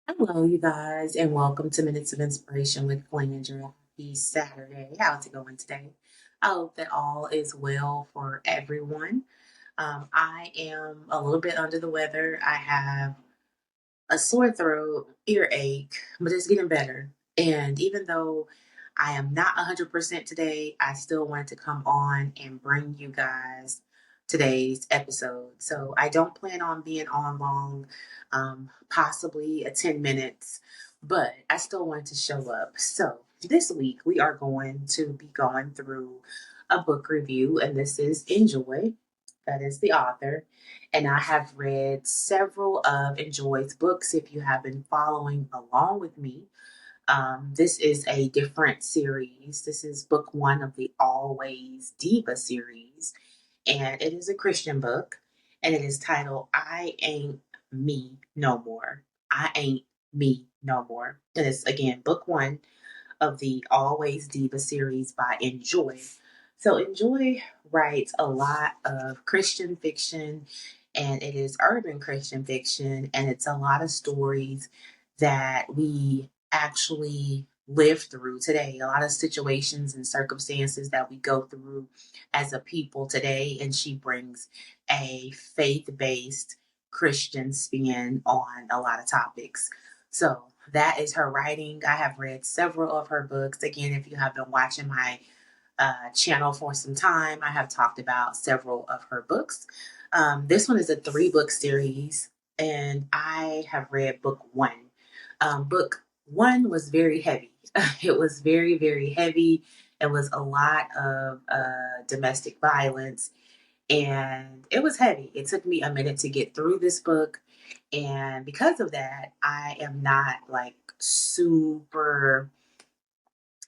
Hello, you guys, and welcome to Minutes of Inspiration with Flandra. Happy Saturday. How's it going today? I hope that all is well for everyone. I am a little bit under the weather. I have a sore throat, earache, but it's getting better. And even though I am not 100% today, I still wanted to come on and bring you guys today's episode. So I don't plan on being on long, possibly a 10 minutes, but I still wanted to show up. So this week we are going to be going through a book review, and this is Enjoy. That is the author. And I have read several of Enjoy's books if you have been following along with me. This is a different series. This is book one of the Always Diva series, and it is a Christian book, and it is titled I Ain't Me No More. I Ain't Me No More. And it's again book one of the Always Diva series by Enjoy. So Enjoy writes a lot of Christian fiction, and it is urban Christian fiction, and it's a lot of stories that we actually live through today, a lot of situations and circumstances that we go through as a people today. And she brings a faith-based Christian spin on a lot of topics. So that is her writing. I have read several of her books. Again, if you have been watching my channel for some time, I have talked about several of her books. This one is a three-book series, and I have read book one. Book one was very heavy. It was very, very heavy. It was a lot of domestic violence, and it was heavy. It took me a minute to get through this book. And because of that, I am not like super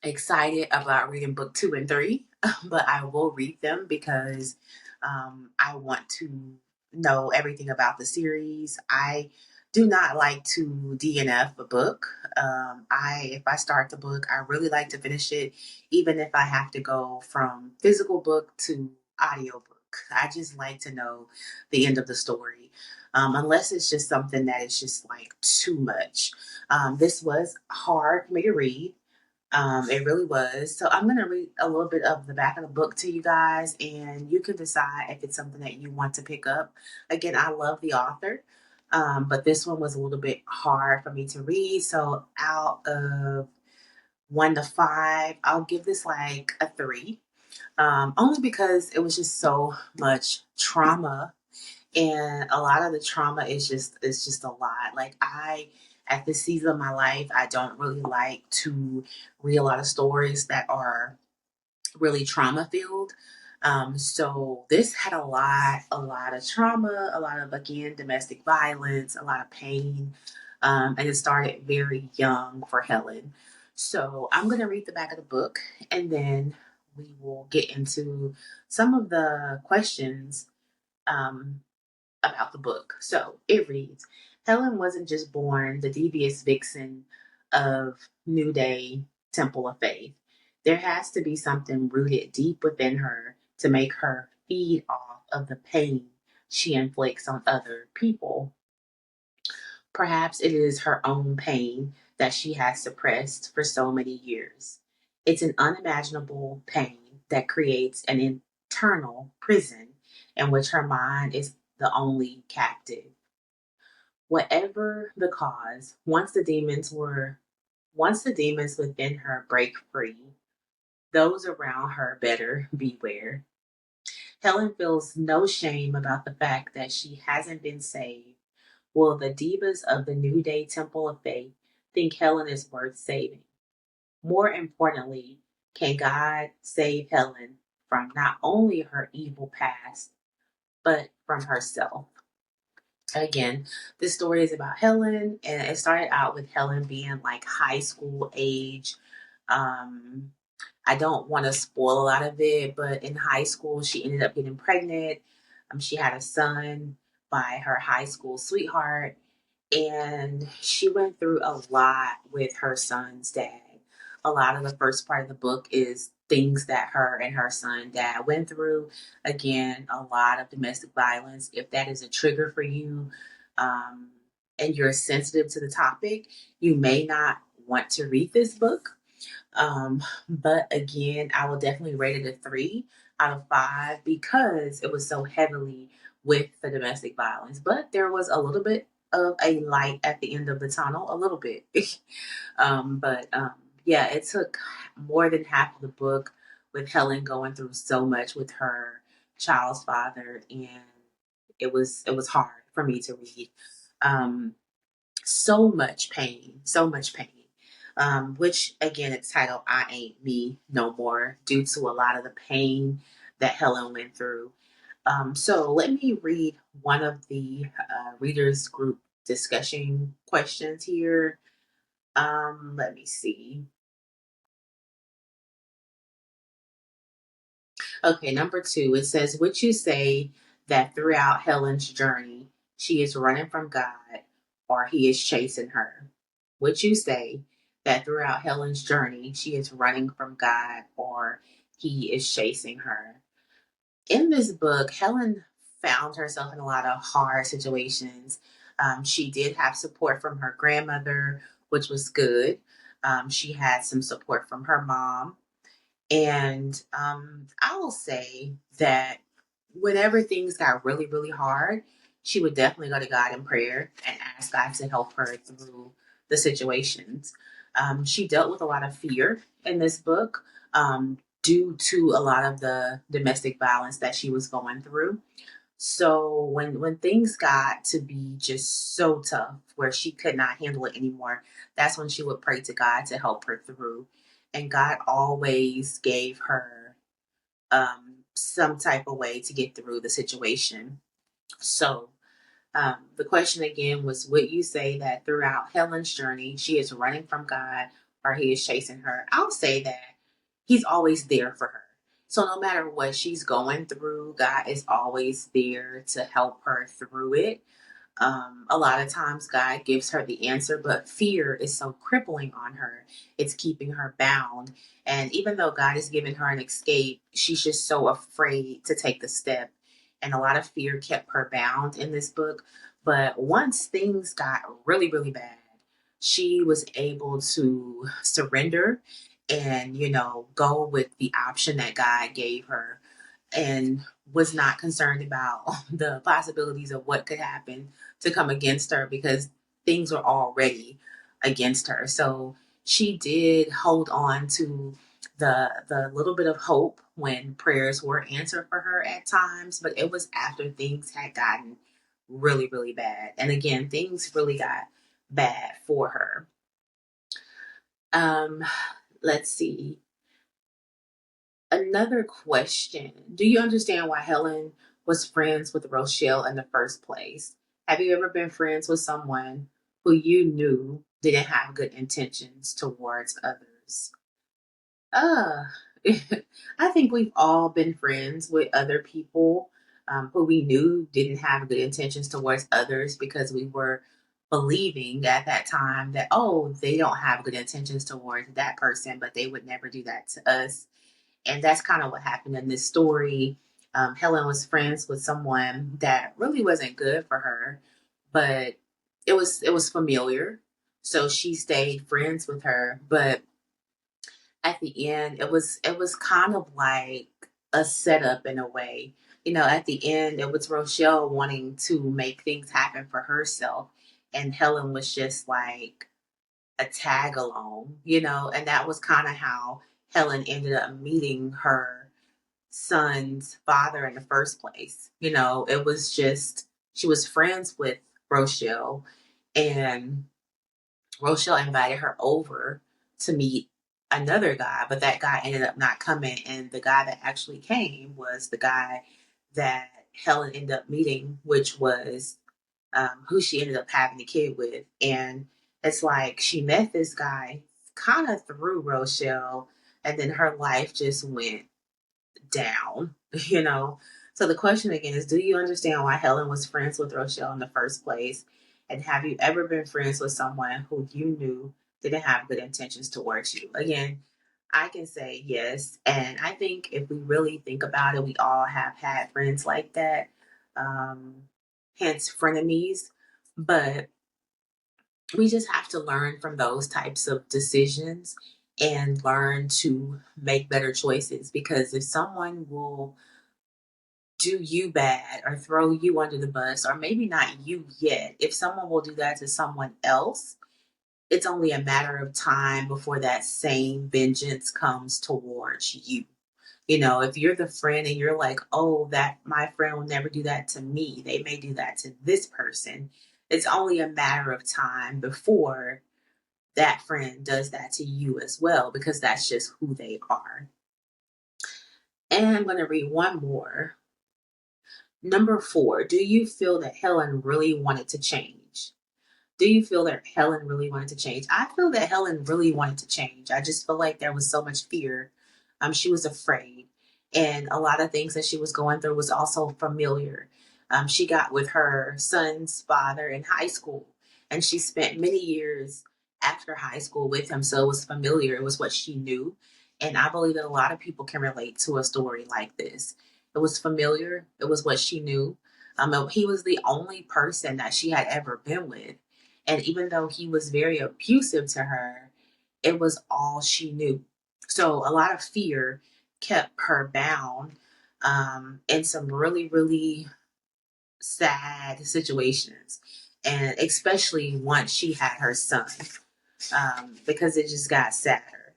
excited about reading book two and three, but I will read them because I want to know everything about the series. I do not like to DNF a book. If I start the book, I really like to finish it, even if I have to go from physical book to audiobook. I just like to know the end of the story. Unless it's just something that is just like too much. This was hard for me to read. It really was. So I'm going to read a little bit of the back of the book to you guys, and you can decide if it's something that you want to pick up. Again, I love the author, but this one was a little bit hard for me to read. So out of one to five, I'll give this like a three, only because it was just so much trauma, and a lot of the trauma is just it's just a lot. Like I at this season of my life, I don't really like to read a lot of stories that are really trauma filled. So this had a lot of trauma, a lot of again domestic violence, a lot of pain, and it started very young for Helen. So I'm gonna read the back of the book, and then we will get into some of the questions um, about the book. So it reads Helen wasn't just born the devious vixen of New Day Temple of Faith. There has to be something rooted deep within her to make her feed off of the pain she inflicts on other people. Perhaps it is her own pain that she has suppressed for so many years. It's an unimaginable pain that creates an internal prison in which her mind is the only captive. Whatever the cause, once the demons within her break free, those around her better beware. Helen feels no shame about the fact that she hasn't been saved. Will the divas of the New Day Temple of Faith think Helen is worth saving? More importantly, can God save Helen from not only her evil past, but from herself? Again, this story is about Helen, and it started out with Helen being like high school age. Um, I don't want to spoil a lot of it, but in high school, she ended up getting pregnant. She had a son by her high school sweetheart, and she went through a lot with her son's dad. A lot of the first part of the book is things that her and her son dad went through. Again, a lot of domestic violence. If that is a trigger for you, um, and you're sensitive to the topic, you may not want to read this book. But again, I will definitely rate it a 3 out of 5 because it was so heavily with the domestic violence. But there was a little bit of a light at the end of the tunnel, a little bit. But yeah, it took more than half of the book with Helen going through so much with her child's father, and it was hard for me to read. Um, so much pain, so much pain. Which again, it's titled "I Ain't Me No More" due to a lot of the pain that Helen went through. So let me read one of the readers group discussion questions here. Let me see. Okay, number 2, it says, would you say that throughout Helen's journey, she is running from God or he is chasing her? Would you say that throughout Helen's journey, she is running from God or he is chasing her? In this book, Helen found herself in a lot of hard situations. She did have support from her grandmother, which was good. She had some support from her mom, and I will say that whenever things got really, really hard, she would definitely go to God in prayer and ask God to help her through the situations. She dealt with a lot of fear in this book due to a lot of the domestic violence that she was going through. So when things got to be just so tough where she could not handle it anymore, that's when she would pray to God to help her through. And God always gave her some type of way to get through the situation. So the question again was, would you say that throughout Helen's journey, she is running from God or he is chasing her? I'll say that he's always there for her. So no matter what she's going through, God is always there to help her through it. A lot of times God gives her the answer, but fear is so crippling on her. It's keeping her bound. And even though God is giving her an escape, she's just so afraid to take the step. And a lot of fear kept her bound in this book. But once things got really, really bad, she was able to surrender and, go with the option that God gave her and was not concerned about the possibilities of what could happen to come against her because things were already against her. So she did hold on to the little bit of hope when prayers were answered for her at times, but it was after things had gotten really, really bad. And again, things really got bad for her. Um, let's see. Another question. Do you understand why Helen was friends with Rochelle in the first place? Have you ever been friends with someone who you knew didn't have good intentions towards others? Uh, I think we've all been friends with other people who we knew didn't have good intentions towards others because we were believing at that time that, oh, they don't have good intentions towards that person, but they would never do that to us. And that's kind of what happened in this story. Helen was friends with someone that really wasn't good for her, but it was familiar. So she stayed friends with her. But at the end, it was kind of like a setup in a way. At the end, it was Rochelle wanting to make things happen for herself, and Helen was just like a tag along, and that was kind of how Helen ended up meeting her son's father in the first place. It was just she was friends with Rochelle, and Rochelle invited her over to meet another guy, but that guy ended up not coming, and the guy that actually came was the guy that Helen ended up meeting, which was who she ended up having a kid with. And it's like she met this guy kind of through Rochelle, and then her life just went down, you know? So the question again is, do you understand why Helen was friends with Rochelle in the first place? And have you ever been friends with someone who you knew didn't have good intentions towards you? Again, I can say yes. And I think if we really think about it, we all have had friends like that. Hence frenemies. But we just have to learn from those types of decisions and learn to make better choices, because if someone will do you bad or throw you under the bus, or maybe not you yet, if someone will do that to someone else, it's only a matter of time before that same vengeance comes towards you. You know, if you're the friend and you're like, oh, that my friend will never do that to me, they may do that to this person. It's only a matter of time before that friend does that to you as well, because that's just who they are. And I'm going to read one more. Number 4, do you feel that Helen really wanted to change? Do you feel that Helen really wanted to change? I feel that Helen really wanted to change. I just feel like there was so much fear. She was afraid. And a lot of things that she was going through was also familiar. She got with her son's father in high school, and she spent many years after high school with him. So it was familiar. It was what she knew. And I believe that a lot of people can relate to a story like this. It was familiar. It was what she knew. He was the only person that she had ever been with. And even though he was very abusive to her, it was all she knew. So a lot of fear kept her bound in some really, really sad situations. And especially once she had her son, because it just got sadder.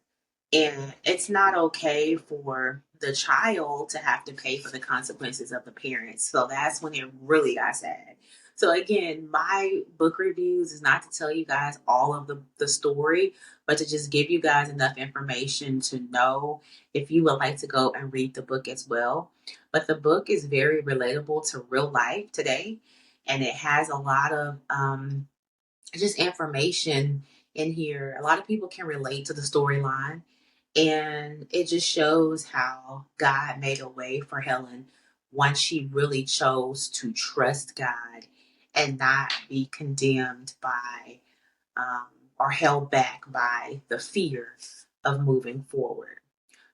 And it's not okay for the child to have to pay for the consequences of the parents. So that's when it really got sad. So again, my book reviews is not to tell you guys all of the story, but to just give you guys enough information to know if you would like to go and read the book as well. But the book is very relatable to real life today, and it has a lot of just information in here. A lot of people can relate to the storyline, and it just shows how God made a way for Helen once she really chose to trust God and not be condemned by um, or held back by the fear of moving forward.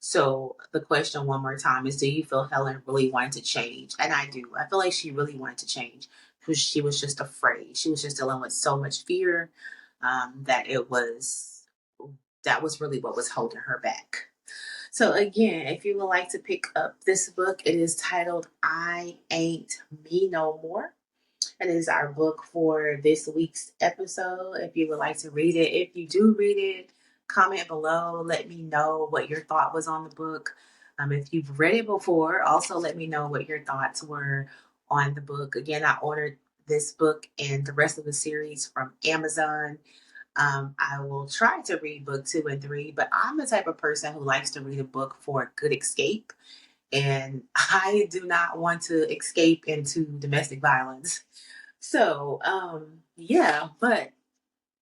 So the question one more time is, do you feel Helen really wanted to change? And I do. I feel like she really wanted to change, because she was just afraid. She was just dealing with so much fear that that was really what was holding her back. So again, if you would like to pick up this book, it is titled I Ain't Me No More. It is our book for this week's episode. If you would like to read it, if you do read it, comment below. Let me know what your thought was on the book. If you've read it before, also let me know what your thoughts were on the book. Again, I ordered this book and the rest of the series from Amazon. I will try to read book 2 and 3, but I'm the type of person who likes to read a book for a good escape. And I do not want to escape into domestic violence. So, yeah, but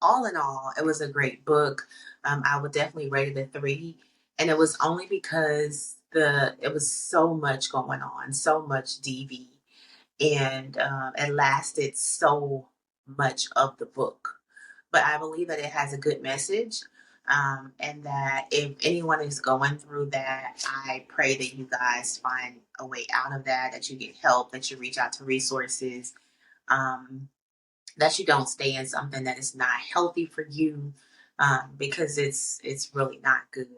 all in all, it was a great book. I would definitely rate it a 3. And it was only because it was so much going on, so much DV, and it lasted so much of the book. But I believe that it has a good message. And that if anyone is going through that, I pray that you guys find a way out of that, that you get help, that you reach out to resources, um, that you don't stay in something that is not healthy for you, because it's really not good.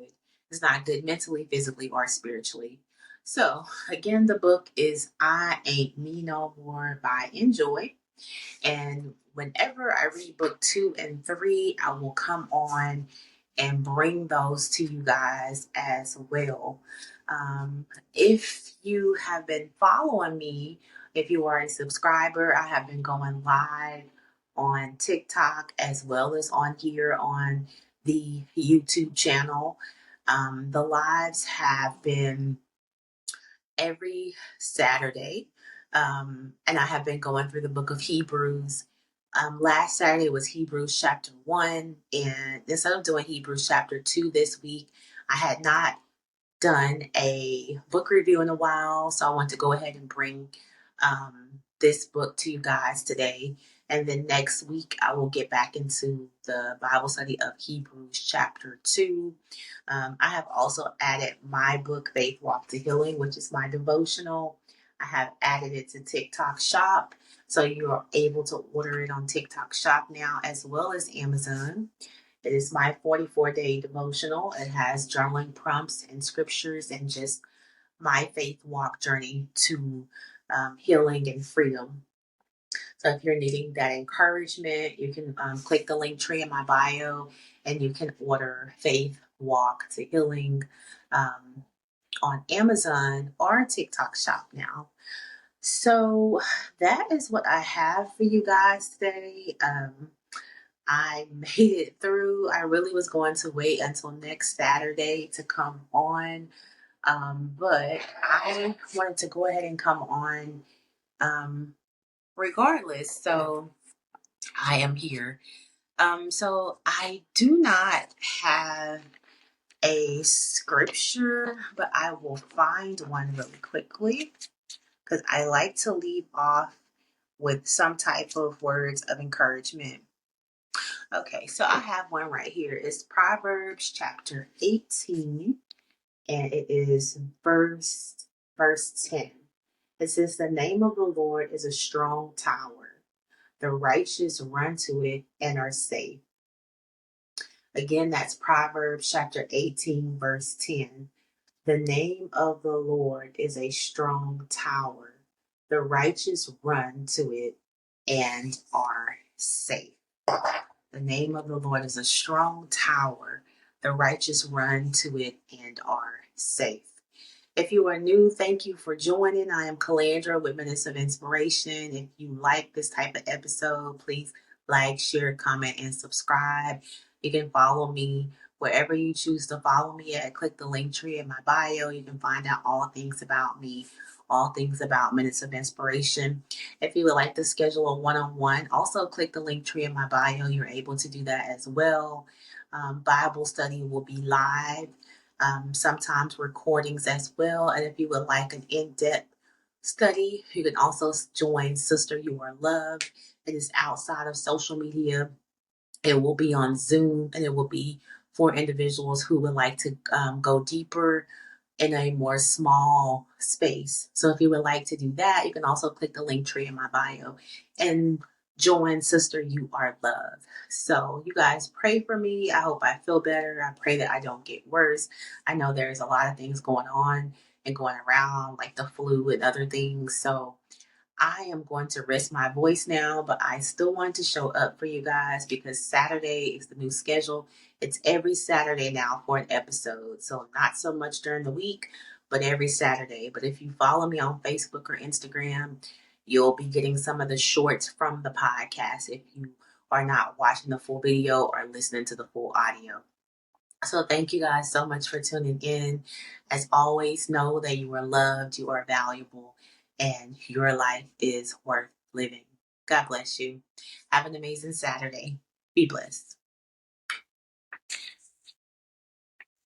It's not good mentally, physically, or spiritually. So again, the book is I Ain't Me No More by Enjoy. And whenever I read book 2 and 3, I will come on and bring those to you guys as well. If you have been following me, if you are a subscriber, I have been going live on TikTok as well as on here on the YouTube channel. The lives have been every Saturday. And I have been going through the book of Hebrews. Last Saturday was Hebrews chapter 1. And instead of doing Hebrews chapter 2 this week, I had not done a book review in a while. So I want to go ahead and bring this book to you guys today. And then next week, I will get back into the Bible study of Hebrews chapter 2. I have also added my book, Faith Walk to Healing, which is my devotional. I have added it to TikTok Shop. So you are able to order it on TikTok Shop now as well as Amazon. It is my 44-day devotional. It has journaling prompts and scriptures and just my faith walk journey to healing and freedom. So if you're needing that encouragement, you can click the link tree in my bio and you can order Faith Walk to Healing on Amazon or TikTok Shop now. So that is what I have for you guys today. I made it through. I really was going to wait until next Saturday to come on, but I wanted to go ahead and come on regardless. So I am here. So I do not have a scripture, but I will find one really quickly because I like to leave off with some type of words of encouragement. Okay, so I have one right here. It's Proverbs chapter 18, and it is verse 10. It says, "The name of the Lord is a strong tower. The righteous run to it and are safe." Again, that's Proverbs chapter 18, verse 10. The name of the Lord is a strong tower. The righteous run to it and are safe. The name of the Lord is a strong tower. The righteous run to it and are safe. If you are new, thank you for joining. I am Calandra with Minutes of Inspiration. If you like this type of episode, please like, share, comment, and subscribe. You can follow me wherever you choose to follow me at. Click the link tree in my bio. You can find out all things about me, all things about Minutes of Inspiration. If you would like to schedule a one-on-one, also click the link tree in my bio. You're able to do that as well. Bible study will be live. Sometimes recordings as well. And if you would like an in-depth study, you can also join Sister You Are Loved. It is outside of social media. It will be on Zoom, and it will be for individuals who would like to go deeper in a more small space. So if you would like to do that, you can also click the link tree in my bio and join Sister You Are Loved. So you guys pray for me. I hope I feel better. I pray that I don't get worse. I know there's a lot of things going on and going around, like the flu and other things. So I am going to rest my voice now, but I still want to show up for you guys because Saturday is the new schedule. It's every Saturday now for an episode. So not so much during the week, but every Saturday. But if you follow me on Facebook or Instagram, you'll be getting some of the shorts from the podcast if you are not watching the full video or listening to the full audio. So thank you guys so much for tuning in. As always, know that you are loved, you are valuable, and your life is worth living. God bless you. Have an amazing Saturday. Be blessed.